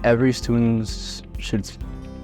Every student should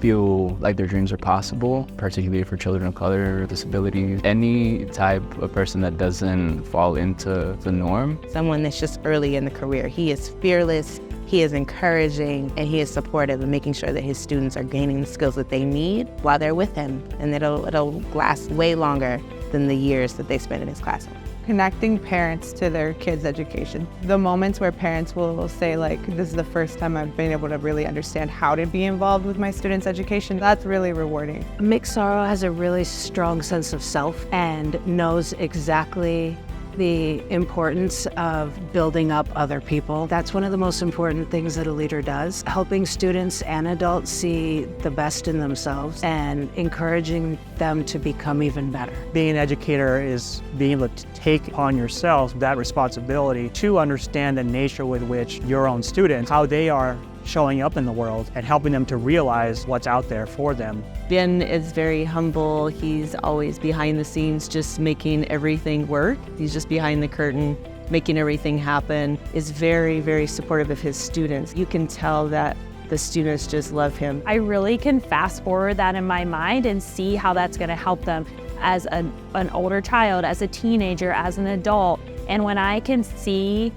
feel like their dreams are possible, particularly for children of color, disabilities, any type of person that doesn't fall into the norm. Someone that's just early in the career. He is fearless, he is encouraging, and he is supportive of making sure that his students are gaining the skills that they need while they're with him. And it'll last way longer than the years that they spend in his classroom. Connecting parents to their kids' education. The moments where parents will say, like, this is the first time I've been able to really understand how to be involved with my students' education, that's really rewarding. Mick Sorrow has a really strong sense of self and knows exactly the importance of building up other people. That's one of the most important things that a leader does, helping students and adults see the best in themselves and encouraging them to become even better. Being an educator is being able to take upon yourself that responsibility to understand the nature with which your own students, how they are showing up in the world and helping them to realize what's out there for them. Ben is very humble. He's always behind the scenes, just making everything work. He's just behind the curtain, making everything happen. Is very, very supportive of his students. You can tell that the students just love him. I really can fast forward that in my mind and see how that's going to help them as an older child, as a teenager, as an adult. And when I can see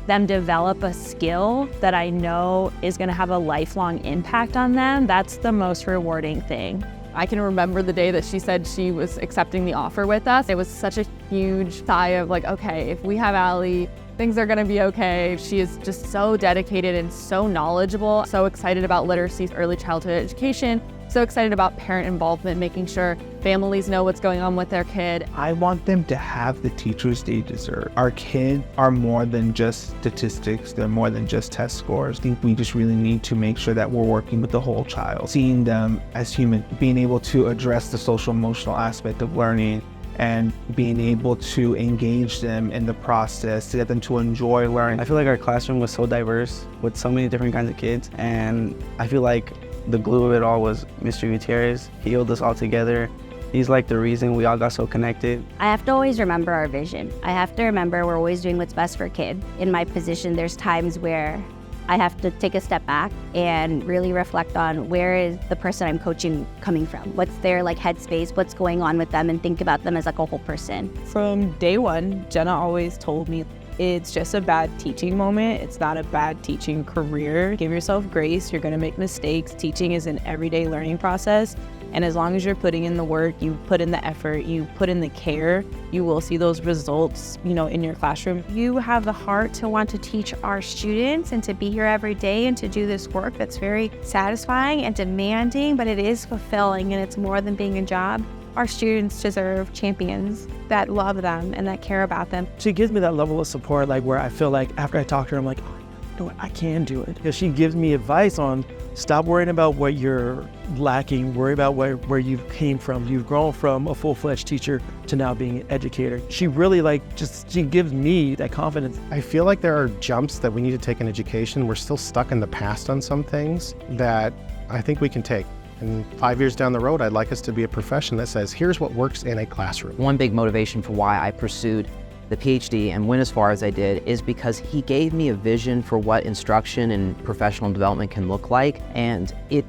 them develop a skill that I know is going to have a lifelong impact on them, that's the most rewarding thing. I can remember the day that she said she was accepting the offer with us. It was such a huge sigh of like, okay, if we have Allie, things are gonna be okay. She is just so dedicated and so knowledgeable, so excited about literacy, early childhood education, so excited about parent involvement, making sure families know what's going on with their kid. I want them to have the teachers they deserve. Our kids are more than just statistics, they're more than just test scores. I think we just really need to make sure that we're working with the whole child, seeing them as human, being able to address the social emotional aspect of learning, and being able to engage them in the process to get them to enjoy learning. I feel like our classroom was so diverse with so many different kinds of kids, and I feel like the glue of it all was Mr. Gutierrez. He held us all together. He's like the reason we all got so connected. I have to always remember our vision. I have to remember we're always doing what's best for a kid. In my position, there's times where I have to take a step back and really reflect on where is the person I'm coaching coming from? What's their headspace? What's going on with them? And think about them as a whole person. From day one, Jenna always told me it's just a bad teaching moment. It's not a bad teaching career. Give yourself grace. You're gonna make mistakes. Teaching is an everyday learning process. And as long as you're putting in the work, you put in the effort, you put in the care, you will see those results, in your classroom. You have the heart to want to teach our students and to be here every day and to do this work that's very satisfying and demanding, but it is fulfilling and it's more than being a job. Our students deserve champions that love them and that care about them. She gives me that level of support, where I feel like after I talk to her, I'm like, oh, you know what, I can do it. Because she gives me advice on stop worrying about what you're lacking, worry about where you came from. You've grown from a full-fledged teacher to now being an educator. She really she gives me that confidence. I feel like there are jumps that we need to take in education. We're still stuck in the past on some things that I think we can take. And 5 years down the road, I'd like us to be a profession that says, here's what works in a classroom. One big motivation for why I pursued the PhD and went as far as I did is because he gave me a vision for what instruction and professional development can look like, and it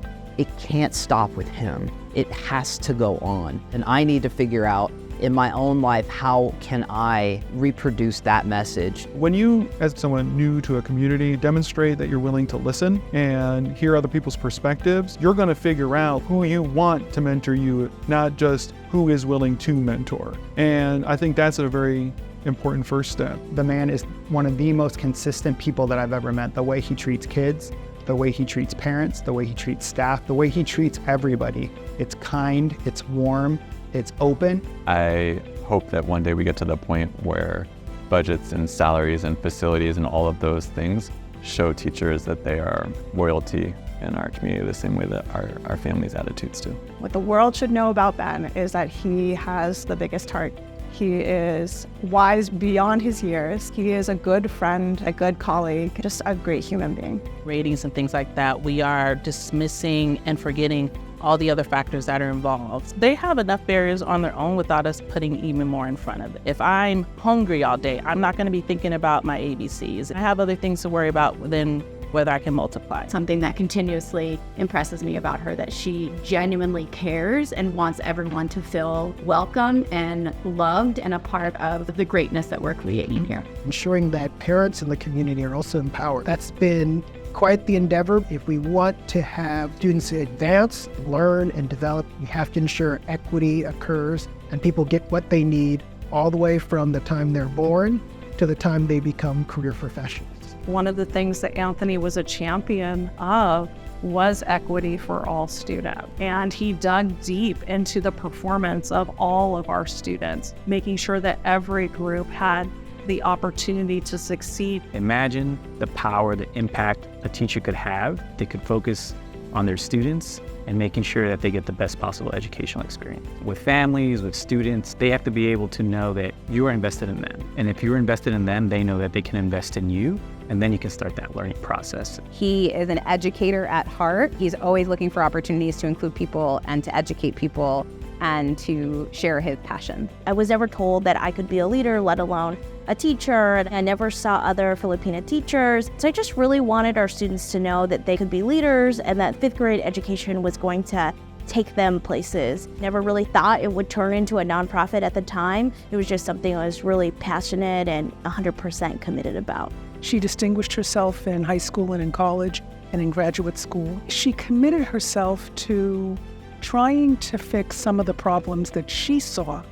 can't stop with him. It has to go on. And I need to figure out in my own life, how can I reproduce that message? When you, as someone new to a community, demonstrate that you're willing to listen and hear other people's perspectives, you're going to figure out who you want to mentor you, not just who is willing to mentor. And I think that's a very important first step. The man is one of the most consistent people that I've ever met. The way he treats kids, the way he treats parents, the way he treats staff, the way he treats everybody. It's kind, it's warm, it's open. I hope that one day we get to the point where budgets and salaries and facilities and all of those things show teachers that they are royalty in our community the same way that our family's attitudes do. What the world should know about Ben is that he has the biggest heart. He is wise beyond his years. He is a good friend, a good colleague, just a great human being. Ratings and things like that, we are dismissing and forgetting all the other factors that are involved. They have enough barriers on their own without us putting even more in front of it. If I'm hungry all day, I'm not going to be thinking about my ABCs. I have other things to worry about than whether I can multiply. Something that continuously impresses me about her, that she genuinely cares and wants everyone to feel welcome and loved and a part of the greatness that we're creating here. Ensuring that parents in the community are also empowered. That's been quite the endeavor. If we want to have students advance, learn, and develop, we have to ensure equity occurs and people get what they need all the way from the time they're born to the time they become career professionals. One of the things that Anthony was a champion of was equity for all students. And he dug deep into the performance of all of our students, making sure that every group had the opportunity to succeed. Imagine the power, the impact a teacher could have. They could focus on their students and making sure that they get the best possible educational experience. With families, with students, they have to be able to know that you are invested in them. And if you're invested in them, they know that they can invest in you, and then you can start that learning process. He is an educator at heart. He's always looking for opportunities to include people and to educate people and to share his passion. I was never told that I could be a leader, let alone a teacher, and I never saw other Filipina teachers. So I just really wanted our students to know that they could be leaders and that fifth grade education was going to take them places. Never really thought it would turn into a nonprofit at the time. It was just something I was really passionate and 100% committed about. She distinguished herself in high school and in college and in graduate school. She committed herself to trying to fix some of the problems that she saw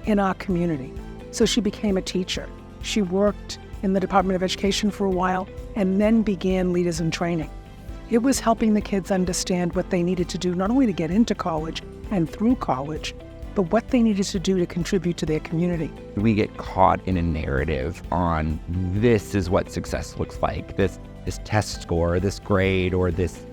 in our community. So she became a teacher. She worked in the Department of Education for a while and then began Leaders in Training. It was helping the kids understand what they needed to do, not only to get into college and through college, but what they needed to do to contribute to their community. We get caught in a narrative on this is what success looks like, this test score, this grade, or this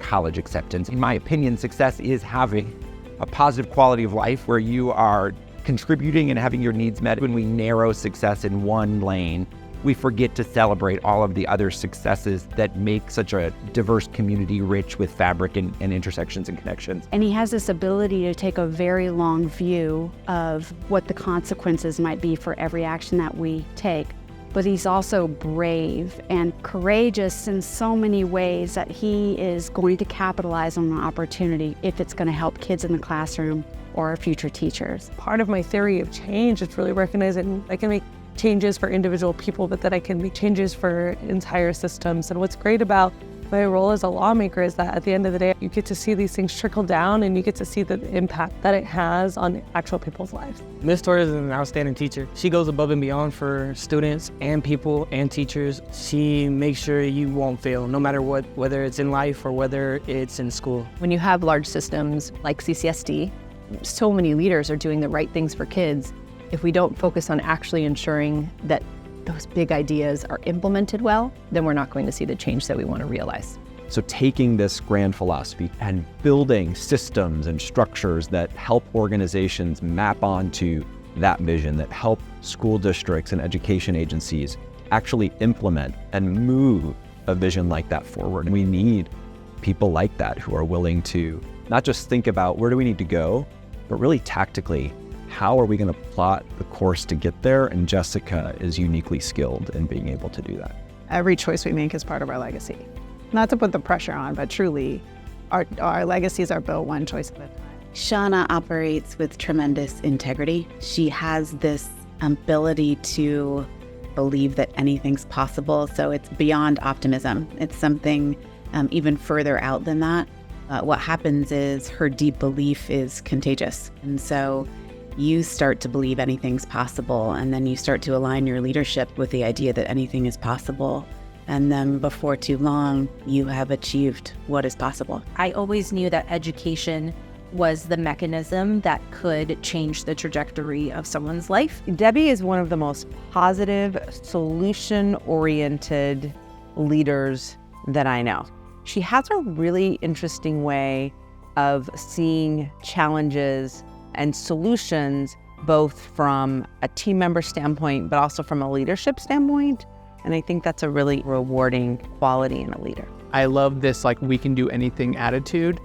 college acceptance. In my opinion, success is having a positive quality of life where you are contributing and having your needs met. When we narrow success in one lane, we forget to celebrate all of the other successes that make such a diverse community rich with fabric and intersections and connections. And he has this ability to take a very long view of what the consequences might be for every action that we take. But he's also brave and courageous in so many ways that he is going to capitalize on the opportunity if it's going to help kids in the classroom or future teachers. Part of my theory of change is really recognizing I can make changes for individual people, but that I can make changes for entire systems. And what's great about my role as a lawmaker is that at the end of the day, you get to see these things trickle down and you get to see the impact that it has on actual people's lives. Ms. Torres is an outstanding teacher. She goes above and beyond for students and people and teachers. She makes sure you won't fail, no matter what, whether it's in life or whether it's in school. When you have large systems like CCSD, so many leaders are doing the right things for kids. If we don't focus on actually ensuring that those big ideas are implemented well, then we're not going to see the change that we want to realize. So taking this grand philosophy and building systems and structures that help organizations map onto that vision, that help school districts and education agencies actually implement and move a vision like that forward. And we need people like that who are willing to not just think about where do we need to go, but really tactically, how are we going to plot the course to get there? And Jessica is uniquely skilled in being able to do that. Every choice we make is part of our legacy. Not to put the pressure on, but truly, our legacies are built one choice at a time. Shauna operates with tremendous integrity. She has this ability to believe that anything's possible, so it's beyond optimism. It's something even further out than that. What happens is her deep belief is contagious, and so you start to believe anything's possible, and then you start to align your leadership with the idea that anything is possible. And then before too long, you have achieved what is possible. I always knew that education was the mechanism that could change the trajectory of someone's life. Debbie is one of the most positive, solution-oriented leaders that I know. She has a really interesting way of seeing challenges and solutions, both from a team member standpoint, but also from a leadership standpoint. And I think that's a really rewarding quality in a leader. I love this, we can do anything attitude.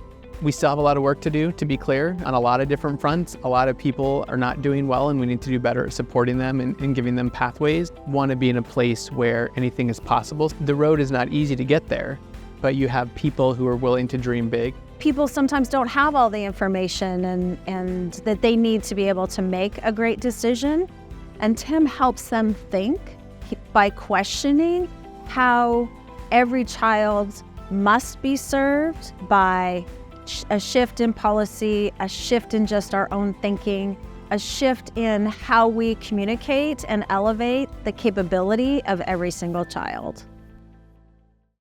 We still have a lot of work to do, to be clear, on a lot of different fronts. A lot of people are not doing well, and we need to do better at supporting them and giving them pathways. Want to be in a place where anything is possible. The road is not easy to get there, but you have people who are willing to dream big. People sometimes don't have all the information and that they need to be able to make a great decision. And Tim helps them think by questioning how every child must be served by a shift in policy, a shift in just our own thinking, a shift in how we communicate and elevate the capability of every single child.